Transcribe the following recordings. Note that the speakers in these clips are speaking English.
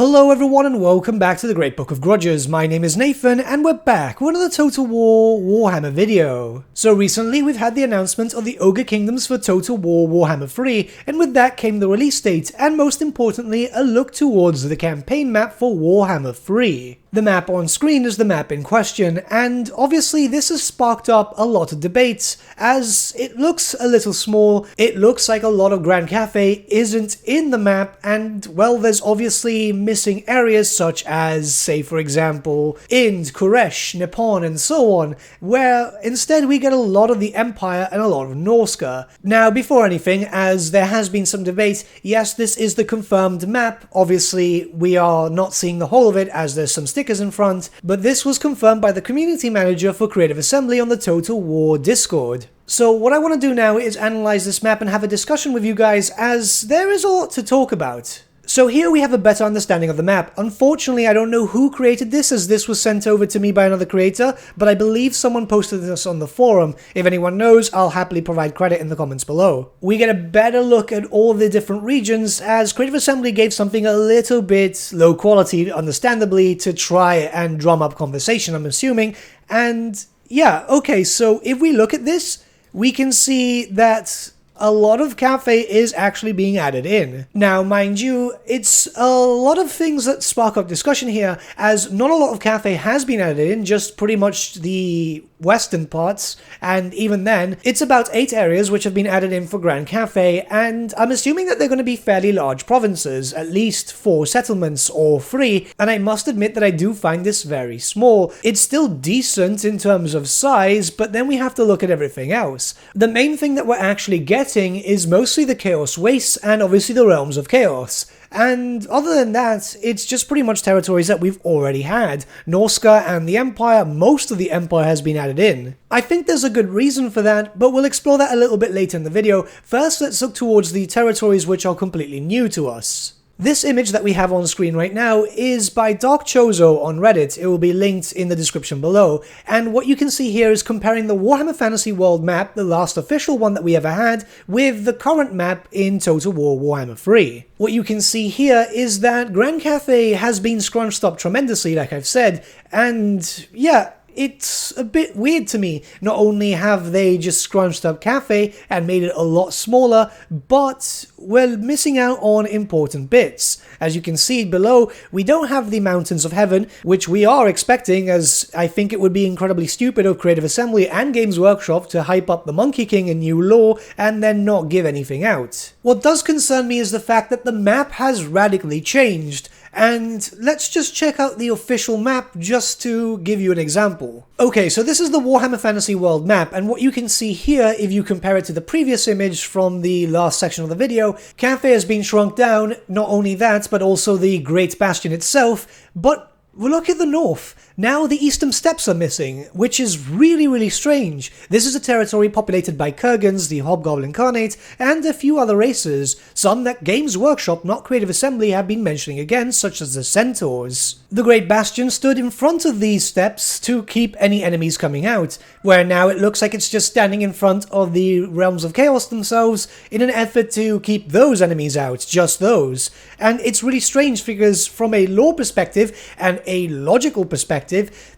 Hello everyone and welcome back to the Great Book of Grudges. My name is Nathan and we're back with another Total War Warhammer video. So recently we've had the announcement of the Ogre Kingdoms for Total War Warhammer 3, and with that came the release date and most importantly a look towards the campaign map for Warhammer 3. The map on screen is the map in question, and obviously this has sparked up a lot of debates as it looks a little small. It looks like a lot of Grand Cathay isn't in the map, and well, there's obviously missing areas such as, say for example, Ind, Khuresh, Nippon and so on, where instead we get a lot of the Empire and a lot of Norsca. Now before anything, as there has been some debate, yes, this is the confirmed map. Obviously we are not seeing the whole of it as there's some stickers in front, but this was confirmed by the community manager for Creative Assembly on the Total War Discord. So what I want to do now is analyze this map and have a discussion with you guys, as there is a lot to talk about. So here we have a better understanding of the map. Unfortunately, I don't know who created this, as this was sent over to me by another creator, but I believe someone posted this on the forum. If anyone knows, I'll happily provide credit in the comments below. We get a better look at all the different regions, as Creative Assembly gave something a little bit low quality, understandably, to try and drum up conversation, I'm assuming. And yeah, okay, so if we look at this, we can see that a lot of Cathay is actually being added in. Now, mind you, it's a lot of things that spark up discussion here, as not a lot of Cathay has been added in, just pretty much the western parts, and even then, it's about 8 areas which have been added in for Grand Cathay, and I'm assuming that they're going to be fairly large provinces, at least 4 settlements or 3, and I must admit that I do find this very small. It's still decent in terms of size, but then we have to look at everything else. The main thing that we're actually getting is mostly the Chaos Wastes and obviously the Realms of Chaos. And other than that, it's just pretty much territories that we've already had. Norsca and the Empire, most of the Empire has been added in. I think there's a good reason for that, but we'll explore that a little bit later in the video. First, let's look towards the territories which are completely new to us. This image that we have on screen right now is by Dark Chozo on Reddit. It will be linked in the description below. And what you can see here is comparing the Warhammer Fantasy World map, the last official one that we ever had, with the current map in Total War Warhammer 3. What you can see here is that Grand Cathay has been scrunched up tremendously, like I've said, and yeah, it's a bit weird to me. Not only have they just scrunched up Cathay and made it a lot smaller, but we're missing out on important bits. As you can see below, we don't have the Mountains of Heaven, which we are expecting, as I think it would be incredibly stupid of Creative Assembly and Games Workshop to hype up the Monkey King in new lore and then not give anything out. What does concern me is the fact that the map has radically changed. And let's just check out the official map just to give you an example. Okay, so this is the Warhammer Fantasy World map, and what you can see here, if you compare it to the previous image from the last section of the video, Cathay has been shrunk down. Not only that, but also the Great Bastion itself, but look at the north. Now the Eastern Steppes are missing, which is really strange. This is a territory populated by Kurgans, the Hobgoblin Incarnate, and a few other races, some that Games Workshop, not Creative Assembly, have been mentioning again, such as the Centaurs. The Great Bastion stood in front of these steppes to keep any enemies coming out, where now it looks like it's just standing in front of the Realms of Chaos themselves in an effort to keep those enemies out, just those. And it's really strange because from a lore perspective and a logical perspective,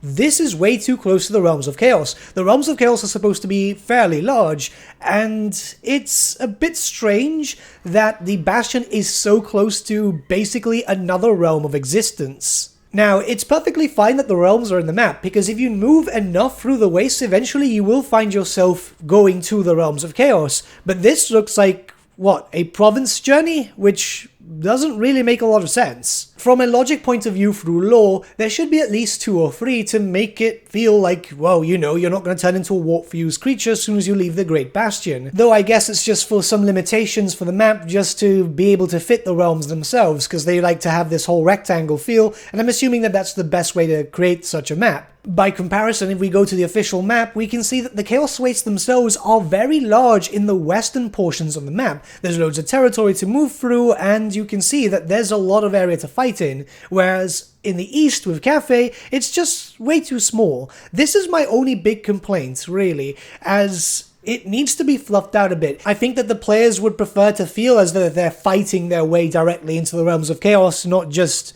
this is way too close to the Realms of Chaos. The Realms of Chaos are supposed to be fairly large, and it's a bit strange that the Bastion is so close to basically another realm of existence. Now, it's perfectly fine that the realms are in the map, because if you move enough through the wastes, eventually you will find yourself going to the Realms of Chaos. But this looks like, what, a province journey? Which doesn't really make a lot of sense. From a logic point of view through lore, there should be at least 2 or 3 to make it feel like, well, you know, you're not going to turn into a warp-fused creature as soon as you leave the Great Bastion. Though I guess it's just for some limitations for the map, just to be able to fit the realms themselves, because they like to have this whole rectangle feel, and I'm assuming that that's the best way to create such a map. By comparison, if we go to the official map, we can see that the Chaos Wastes themselves are very large in the western portions of the map. There's loads of territory to move through, and you can see that there's a lot of area to fight in, whereas in the east with Cathay, it's just way too small. This is my only big complaint, really, as it needs to be fluffed out a bit. I think that the players would prefer to feel as though they're fighting their way directly into the Realms of Chaos, not just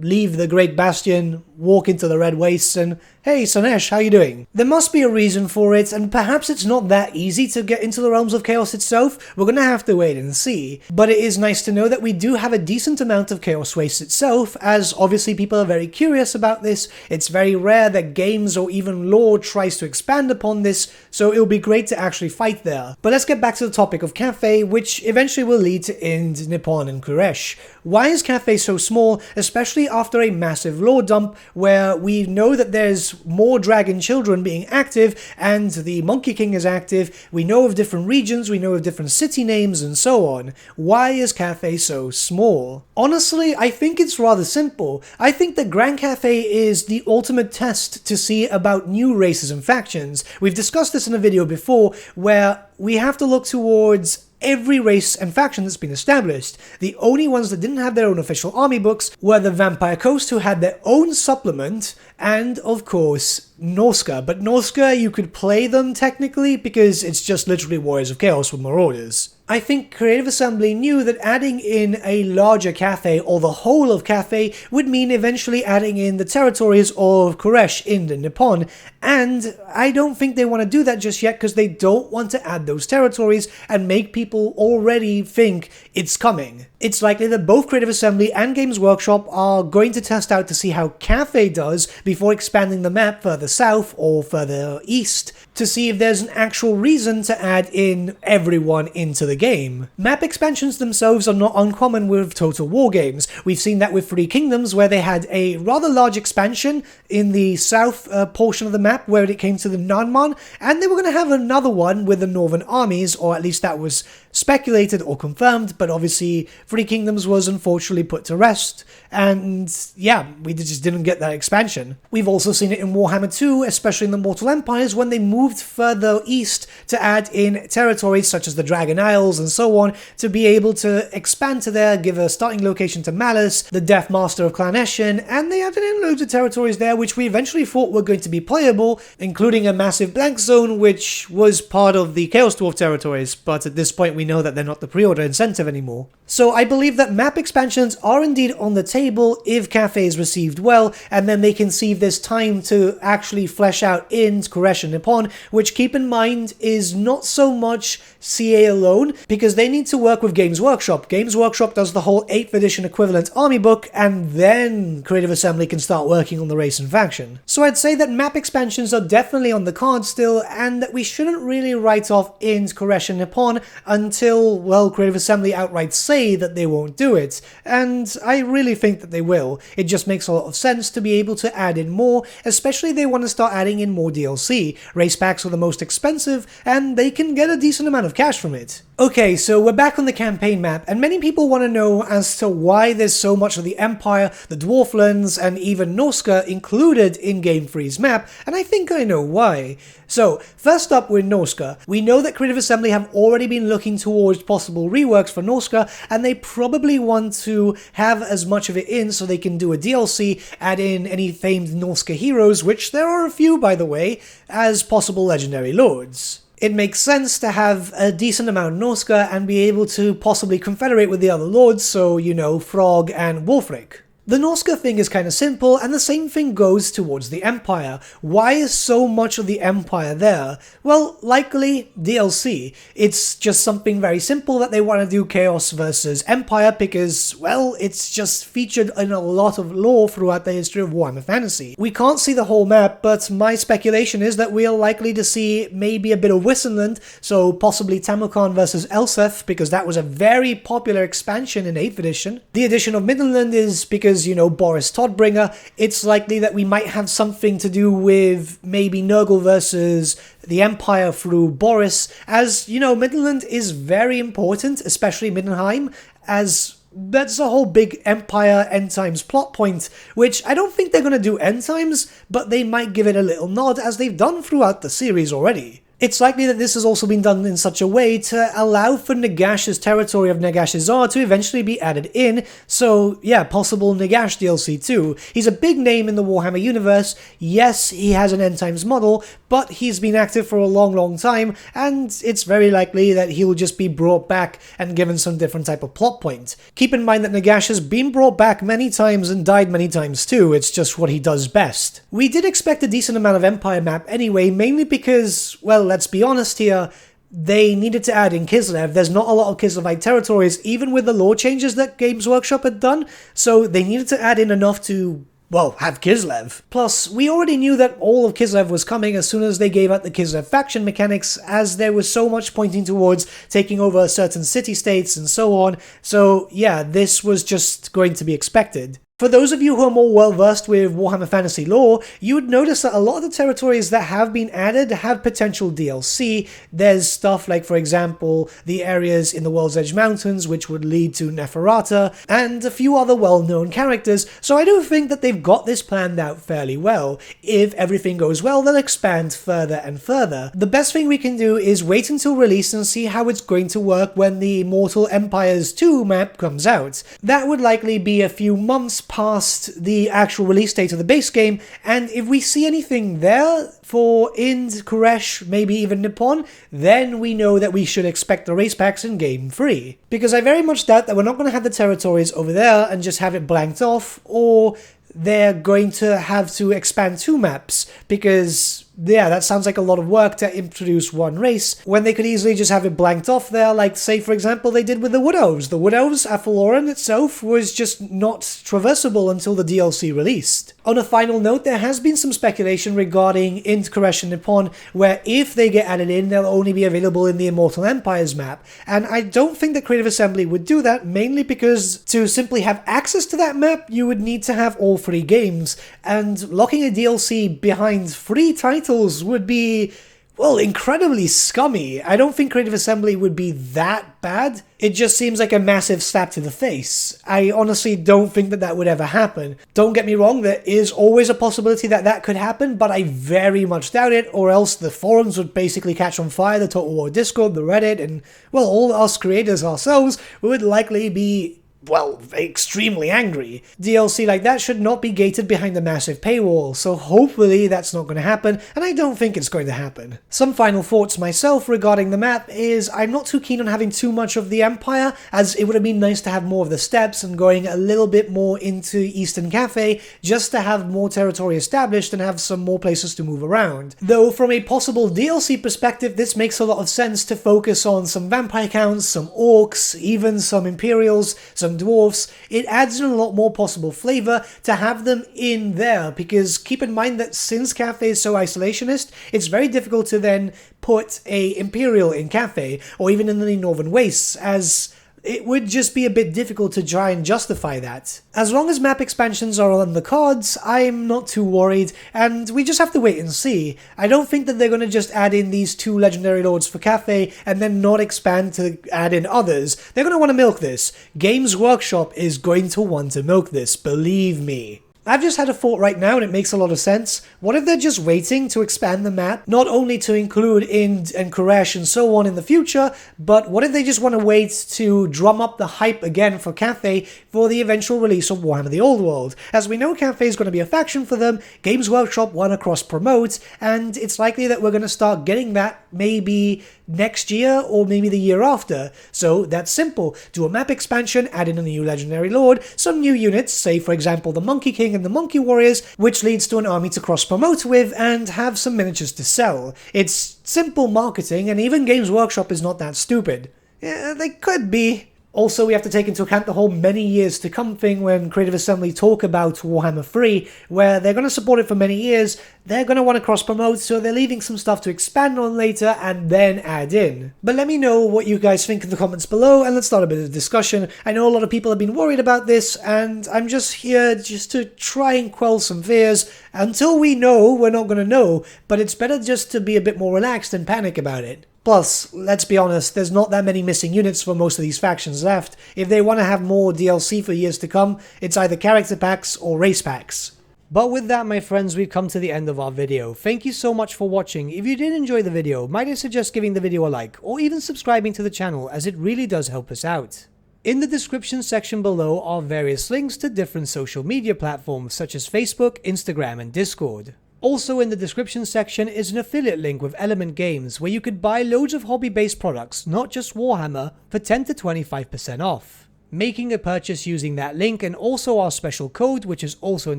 leave the Great Bastion, walk into the Red Wastes, and hey, Sanesh, how you doing? There must be a reason for it, and perhaps it's not that easy to get into the Realms of Chaos itself. We're gonna have to wait and see. But it is nice to know that we do have a decent amount of Chaos Waste itself, as obviously people are very curious about this. It's very rare that games or even lore tries to expand upon this, so it'll be great to actually fight there. But let's get back to the topic of Cathay, which eventually will lead to Ind, Nippon, and Khuresh. Why is Cathay so small, especially after a massive lore dump where we know that there's more dragon children being active and the Monkey King is active, we know of different regions, we know of different city names and so on. Why is Cathay so small? Honestly, I think it's rather simple. I think that Grand Cathay is the ultimate test to see about new races and factions. We've discussed this in a video before where we have to look towards every race and faction that's been established. The only ones that didn't have their own official army books were the Vampire Coast, who had their own supplement, and of course Norska. But Norska, you could play them technically because it's just literally Warriors of Chaos with Marauders. I think Creative Assembly knew that adding in a larger Cathay, or the whole of Cathay, would mean eventually adding in the territories of Khuresh, Ind, and Nippon, and I don't think they want to do that just yet because they don't want to add those territories and make people already think it's coming. It's likely that both Creative Assembly and Games Workshop are going to test out to see how Cathay does before expanding the map further south or further east, to see if there's an actual reason to add in everyone into the game. Map expansions themselves are not uncommon with Total War games. We've seen that with Three Kingdoms, where they had a rather large expansion in the south portion of the map where it came to the Nanman, and they were going to have another one with the northern armies, or at least that was speculated or confirmed, but obviously Three Kingdoms was unfortunately put to rest, and yeah, we just didn't get that expansion. We've also seen it in Warhammer 2, especially in the Mortal Empires, when they moved further east to add in territories such as the Dragon Isles and so on, to be able to expand to there, give a starting location to Malus, the Death Master of Clan Eshin, and they added in loads of territories there which we eventually thought were going to be playable, including a massive blank zone which was part of the Chaos Dwarf territories, but at this point we know that they're not the pre-order incentive anymore. So I believe that map expansions are indeed on the table if Cathay is received well, and then they can see if there's time to actually flesh out in Khuresh and Nippon, which, keep in mind, is not so much CA alone, because they need to work with Games Workshop. Games Workshop does the whole 8th edition equivalent army book, and then Creative Assembly can start working on the race and faction. So I'd say that map expansions are definitely on the card still, and that we shouldn't really write off in Khuresh and Nippon until, well, Creative Assembly outright say that they won't do it, and I really think that they will. It just makes a lot of sense to be able to add in more, especially if they want to start adding in more DLC. Race packs are the most expensive, and they can get a decent amount of cash from it. Okay, so we're back on the campaign map, and many people want to know as to why there's so much of the Empire, the Dwarflands, and even Norska included in Game 3's map, and I think I know why. So, first up with Norska. We know that Creative Assembly have already been looking towards possible reworks for Norska, and they probably want to have as much of it in so they can do a DLC, add in any famed Norska heroes, which there are a few by the way, as possible legendary lords. It makes sense to have a decent amount of Norska and be able to possibly confederate with the other lords, so, you know, Frog and Wulfric. The Norska thing is kind of simple, and the same thing goes towards the Empire. Why is so much of the Empire there? Well, likely DLC. It's just something very simple that they want to do Chaos versus Empire because, well, it's just featured in a lot of lore throughout the history of Warhammer Fantasy. We can't see the whole map, but my speculation is that we are likely to see maybe a bit of Wissenland, so possibly Tamokan versus Elseth, because that was a very popular expansion in 8th edition. The addition of Middenland is because, you know, Boris Todbringer. It's likely that we might have something to do with maybe Nurgle versus the Empire through Boris, as, you know, Middenland is very important, especially Middenheim, as that's a whole big Empire End Times plot point, which I don't think they're going to do End Times, but they might give it a little nod, as they've done throughout the series already. It's likely that this has also been done in such a way to allow for Nagash's territory of Nagashizar to eventually be added in, so yeah, possible Nagash DLC too. He's a big name in the Warhammer universe. Yes, he has an end times model, but he's been active for a long time, and it's very likely that he'll just be brought back and given some different type of plot point. Keep in mind that Nagash has been brought back many times and died many times too, it's just what he does best. We did expect a decent amount of Empire map anyway, mainly because, well, let's be honest here, they needed to add in Kislev. There's not a lot of Kislevite territories, even with the lore changes that Games Workshop had done, so they needed to add in enough to, well, have Kislev. Plus, we already knew that all of Kislev was coming as soon as they gave out the Kislev faction mechanics, as there was so much pointing towards taking over certain city-states and so on, so yeah, this was just going to be expected. For those of you who are more well-versed with Warhammer Fantasy lore, you would notice that a lot of the territories that have been added have potential DLC. There's stuff like, for example, the areas in the World's Edge Mountains, which would lead to Neferata, and a few other well-known characters, so I do think that they've got this planned out fairly well. If everything goes well, they'll expand further and further. The best thing we can do is wait until release and see how it's going to work when the Mortal Empires 2 map comes out. That would likely be a few months past the actual release date of the base game, and if we see anything there for Ind, Khuresh, maybe even Nippon, then we know that we should expect the race packs in Game 3. Because I very much doubt that we're not going to have the territories over there and just have it blanked off, or they're going to have to expand 2 maps, because yeah, that sounds like a lot of work to introduce one race, when they could easily just have it blanked off there, like, say, for example, they did with the Wood Elves. The Wood Elves, Athaloran itself, was just not traversable until the DLC released. On a final note, there has been some speculation regarding Int, Khuresh and Nippon, where if they get added in, they'll only be available in the Immortal Empires map, and I don't think that Creative Assembly would do that, mainly because to simply have access to that map, you would need to have all 3 games, and locking a DLC behind 3 titles would be, well, incredibly scummy. I don't think Creative Assembly would be that bad. It just seems like a massive slap to the face. I honestly don't think that that would ever happen. Don't get me wrong, there is always a possibility that that could happen, but I very much doubt it, or else the forums would basically catch on fire, the Total War Discord, the Reddit, and, well, all us creators ourselves would likely be, well, extremely angry. DLC like that should not be gated behind a massive paywall, so hopefully that's not going to happen, and I don't think it's going to happen. Some final thoughts myself regarding the map is I'm not too keen on having too much of the Empire, as it would have been nice to have more of the steppes and going a little bit more into Eastern Cathay, just to have more territory established and have some more places to move around. Though from a possible DLC perspective, this makes a lot of sense to focus on some vampire counts, some orcs, even some Imperials, some dwarfs. It adds in a lot more possible flavor to have them in there, because keep in mind that since Cathay is so isolationist, it's very difficult to then put a Imperial in Cathay, or even in the Northern Wastes, as it would just be a bit difficult to try and justify that. As long as map expansions are on the cards, I'm not too worried, and we just have to wait and see. I don't think that they're going to just add in these 2 legendary lords for Cathay and then not expand to add in others. They're going to want to milk this. Games Workshop is going to want to milk this, believe me. I've just had a thought right now, and it makes a lot of sense. What if they're just waiting to expand the map, not only to include Ind and Khuresh and so on in the future, but what if they just want to wait to drum up the hype again for Cathay for the eventual release of Warhammer the Old World? As we know, Cathay is going to be a faction for them, Games Workshop want to cross-promote, and it's likely that we're going to start getting that maybe next year or maybe the year after. So that's simple. Do a map expansion, add in a new legendary lord, some new units, say for example the Monkey King and the Monkey Warriors, which leads to an army to cross-promote with, and have some miniatures to sell. It's simple marketing, and even Games Workshop is not that stupid. Yeah, they could be. Also, we have to take into account the whole many years to come thing when Creative Assembly talk about Warhammer 3, where they're going to support it for many years, they're going to want to cross-promote, so they're leaving some stuff to expand on later and then add in. But let me know what you guys think in the comments below, and let's start a bit of discussion. I know a lot of people have been worried about this, and I'm just here just to try and quell some fears. Until we know, we're not going to know, but it's better just to be a bit more relaxed and panic about it. Plus, let's be honest, there's not that many missing units for most of these factions left. If they want to have more DLC for years to come, it's either character packs or race packs. But with that, my friends, we've come to the end of our video. Thank you so much for watching. If you did enjoy the video, might I suggest giving the video a like, or even subscribing to the channel, as it really does help us out. In the description section below are various links to different social media platforms such as Facebook, Instagram, and Discord. Also in the description section is an affiliate link with Element Games where you could buy loads of hobby-based products, not just Warhammer, for 10 to 25% off. Making a purchase using that link and also our special code, which is also in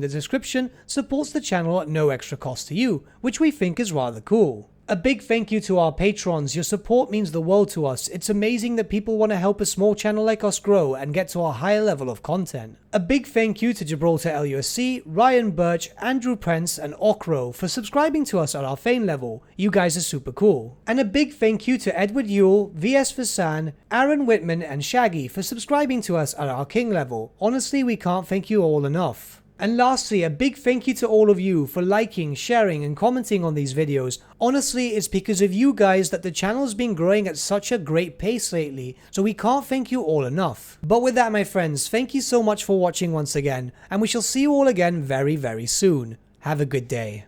the description, supports the channel at no extra cost to you, which we think is rather cool. A big thank you to our patrons. Your support means the world to us. It's amazing that people want to help a small channel like us grow and get to a higher level of content. A big thank you to Gibraltar LUSC, Ryan Bertsche, Andrew Prince, and Okro for subscribing to us at our Fane level. You guys are super cool. And a big thank you to Edward Yule, VS Vasan, Aaron Whitman, and Shaggy for subscribing to us at our King level. Honestly, we can't thank you all enough. And lastly, a big thank you to all of you for liking, sharing, and commenting on these videos. Honestly, it's because of you guys that the channel's been growing at such a great pace lately, so we can't thank you all enough. But with that, my friends, thank you so much for watching once again, and we shall see you all again very, very soon. Have a good day.